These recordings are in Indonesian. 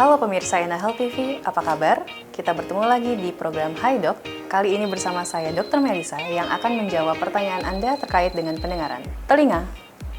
Halo pemirsa Inahel TV, apa kabar? Kita bertemu lagi di program Hai Dok. Kali ini bersama saya Dr. Melisa yang akan menjawab pertanyaan Anda terkait dengan pendengaran. Telinga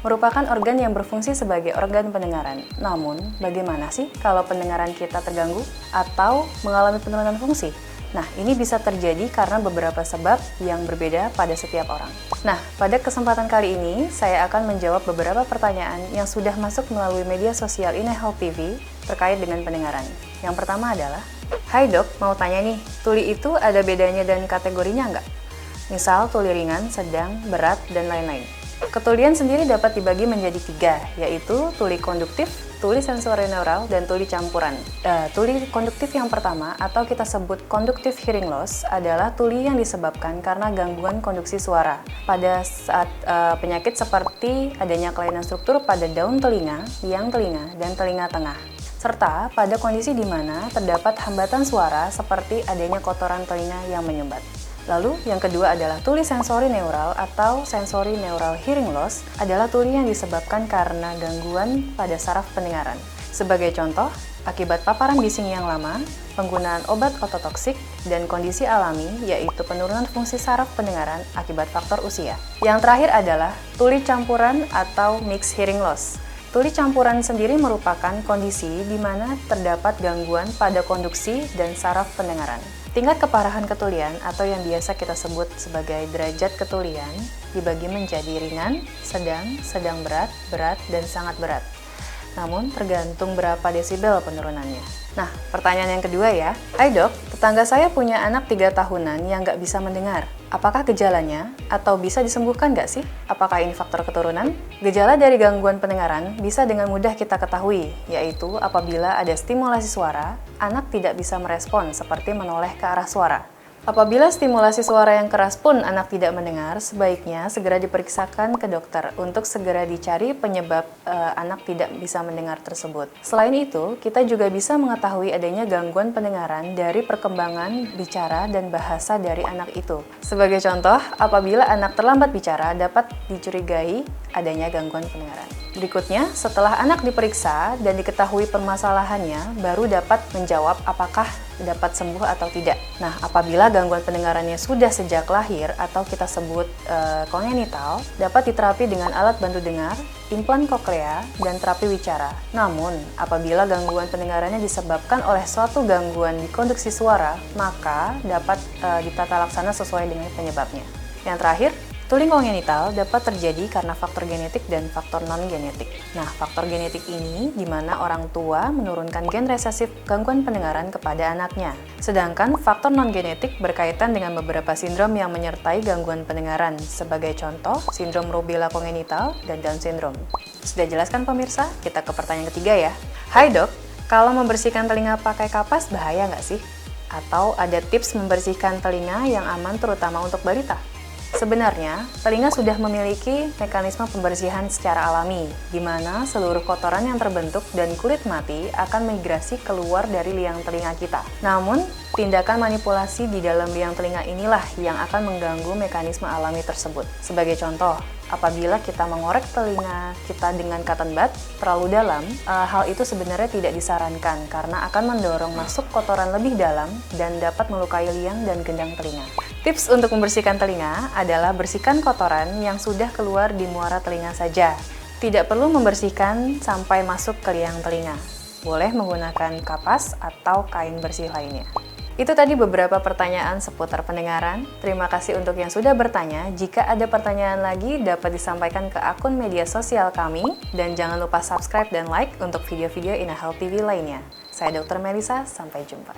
merupakan organ yang berfungsi sebagai organ pendengaran. Namun, bagaimana sih kalau pendengaran kita terganggu atau mengalami penurunan fungsi? Nah, ini bisa terjadi karena beberapa sebab yang berbeda pada setiap orang. Nah, pada kesempatan kali ini, saya akan menjawab beberapa pertanyaan yang sudah masuk melalui media sosial Inahel TV terkait dengan pendengaran. Yang pertama adalah, Hai Dok, mau tanya nih, tuli itu ada bedanya dan kategorinya nggak? Misal tuli ringan, sedang, berat, dan lain-lain. Ketulian sendiri dapat dibagi menjadi 3, yaitu tuli konduktif, tuli sensorineural, dan tuli campuran. Tuli konduktif yang pertama, atau kita sebut conductive hearing loss, adalah tuli yang disebabkan karena gangguan konduksi suara. Pada saat penyakit seperti adanya kelainan struktur pada daun telinga, liang telinga, dan telinga tengah. Serta pada kondisi di mana terdapat hambatan suara seperti adanya kotoran telinga yang menyumbat. Lalu, yang kedua adalah tuli sensorineural atau sensory neural hearing loss adalah tuli yang disebabkan karena gangguan pada saraf pendengaran. Sebagai contoh, akibat paparan bising yang lama, penggunaan obat ototoksik, dan kondisi alami yaitu penurunan fungsi saraf pendengaran akibat faktor usia. Yang terakhir adalah tuli campuran atau mixed hearing loss. Tuli campuran sendiri merupakan kondisi di mana terdapat gangguan pada konduksi dan saraf pendengaran. Tingkat keparahan ketulian atau yang biasa kita sebut sebagai derajat ketulian dibagi menjadi ringan, sedang berat, berat, dan sangat berat. Namun tergantung berapa desibel penurunannya. Nah, pertanyaan yang kedua ya. Hai dok, tetangga saya punya anak 3 tahunan yang nggak bisa mendengar. Apakah gejalanya atau bisa disembuhkan nggak sih? Apakah ini faktor keturunan? Gejala dari gangguan pendengaran bisa dengan mudah kita ketahui, yaitu apabila ada stimulasi suara, anak tidak bisa merespon seperti menoleh ke arah suara. Apabila stimulasi suara yang keras pun anak tidak mendengar, sebaiknya segera diperiksakan ke dokter untuk segera dicari penyebab anak tidak bisa mendengar tersebut. Selain itu, kita juga bisa mengetahui adanya gangguan pendengaran dari perkembangan bicara dan bahasa dari anak itu. Sebagai contoh, apabila anak terlambat bicara dapat dicurigai adanya gangguan pendengaran. Berikutnya, setelah anak diperiksa dan diketahui permasalahannya, baru dapat menjawab apakah dapat sembuh atau tidak. Nah, apabila gangguan pendengarannya sudah sejak lahir atau kita sebut kongenital, dapat diterapi dengan alat bantu dengar, implan koklea, dan terapi wicara. Namun, apabila gangguan pendengarannya disebabkan oleh suatu gangguan di konduksi suara, maka dapat ditata laksana sesuai dengan penyebabnya. Yang terakhir, tuli kongenital dapat terjadi karena faktor genetik dan faktor non-genetik. Nah, faktor genetik ini di mana orang tua menurunkan gen resesif gangguan pendengaran kepada anaknya. Sedangkan faktor non-genetik berkaitan dengan beberapa sindrom yang menyertai gangguan pendengaran. Sebagai contoh, sindrom rubella kongenital dan Down syndrome. Sudah jelaskan pemirsa? Kita ke pertanyaan ketiga ya. Hai dok, kalau membersihkan telinga pakai kapas bahaya nggak sih? Atau ada tips membersihkan telinga yang aman terutama untuk balita? Sebenarnya, telinga sudah memiliki mekanisme pembersihan secara alami, di mana seluruh kotoran yang terbentuk dan kulit mati akan migrasi keluar dari liang telinga kita. Namun, tindakan manipulasi di dalam liang telinga inilah yang akan mengganggu mekanisme alami tersebut. Sebagai contoh, apabila kita mengorek telinga kita dengan cotton bud terlalu dalam, hal itu sebenarnya tidak disarankan karena akan mendorong masuk kotoran lebih dalam dan dapat melukai liang dan gendang telinga. Tips untuk membersihkan telinga adalah bersihkan kotoran yang sudah keluar di muara telinga saja. Tidak perlu membersihkan sampai masuk ke liang telinga. Boleh menggunakan kapas atau kain bersih lainnya. Itu tadi beberapa pertanyaan seputar pendengaran. Terima kasih untuk yang sudah bertanya. Jika ada pertanyaan lagi, dapat disampaikan ke akun media sosial kami. Dan jangan lupa subscribe dan like untuk video-video Inahel TV lainnya. Saya Dr. Melisa, sampai jumpa.